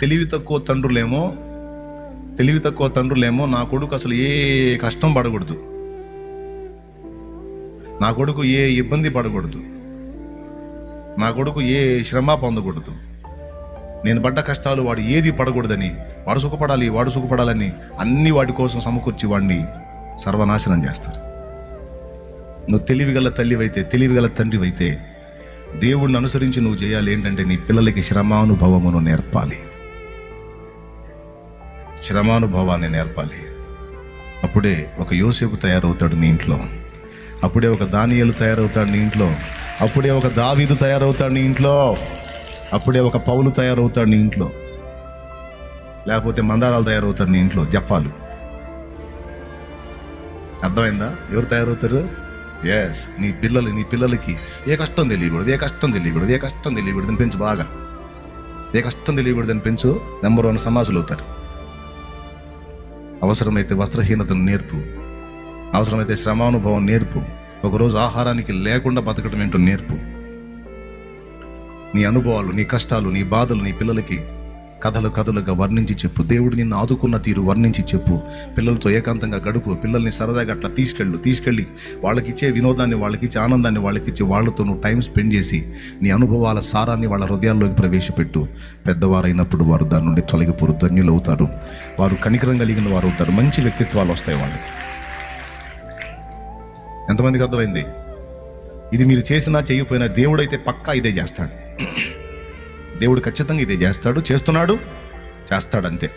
తెలివి తక్కువ తండ్రులేమో నా కొడుకు అసలు ఏ కష్టం పడకూడదు, నా కొడుకు ఏ ఇబ్బంది పడకూడదు, నా కొడుకు ఏ శ్రమ పొందకూడదు, నేను పడ్డ కష్టాలు వాడు ఏది పడకూడదని, వాడు సుఖపడాలని అన్ని వాడి కోసం సమకూర్చి వాడిని సర్వనాశనం చేస్తారు. నువ్వు తెలివిగల తల్లివైతే, తెలివిగల తండ్రివైతే దేవుణ్ణి అనుసరించి నువ్వు చేయాలి ఏంటంటే నీ పిల్లలకి శ్రమానుభవమును నేర్పాలి, శ్రమానుభవాన్ని నేర్పాలి. అప్పుడే ఒక యోసేపు తయారవుతాడు నీ ఇంట్లో, అప్పుడే ఒక దానియేలు తయారవుతాడు నీ ఇంట్లో, అప్పుడే ఒక దావీదు తయారవుతాడు నీ ఇంట్లో, అప్పుడే ఒక పౌలు తయారవుతాడు నీ ఇంట్లో, లేకపోతే మందారాలు తయారవుతారు నీ ఇంట్లో, జఫాలు. అర్థమైందా? ఎవరు తయారవుతారు? ఎస్, నీ పిల్లలకి ఏ కష్టం తెలియకూడదని పెంచు, బాగా ఏ కష్టం తెలియకూడదని పెంచు. నెంబర్ 1 సమాసులు అవుతారు. అవసరమైతే వస్త్రహీనతను నేర్పు, అవసరమైతే శ్రమానుభవం నేర్పు, ఒకరోజు ఆహారానికి లేకుండా బతకడం ఏంటో నేర్పు. నీ అనుభవాలు, నీ కష్టాలు, నీ బాధలు నీ పిల్లలకి కథలుగా వర్ణించి చెప్పు. దేవుడు నిన్ను ఆదుకున్న తీరు వర్ణించి చెప్పు. పిల్లలతో ఏకాంతంగా గడుపు. పిల్లల్ని సరదాగా అట్లా తీసుకెళ్ళి వాళ్ళకిచ్చే వినోదాన్ని, వాళ్ళకిచ్చే ఆనందాన్ని, వాళ్ళతో నువ్వు టైం స్పెండ్ చేసి నీ అనుభవాల సారాన్ని వాళ్ళ హృదయాల్లోకి ప్రవేశపెట్టు. పెద్దవారైనప్పుడు వారు దాని నుండి తొలగిపోరు, ధన్యులు అవుతారు, వారు కనికరం కలిగిన వారు అవుతారు, మంచి వ్యక్తిత్వాలు వస్తాయి వాళ్ళకి. ఎంతమందికి అర్థమైంది? ఇది మీరు చేసినా చేయకపోయినా దేవుడైతే పక్కా ఇదే చేస్తాడు. దేవుడు ఖచ్చితంగా ఇదే చేస్తాడు, చేస్తున్నాడు, చేస్తాడంతే.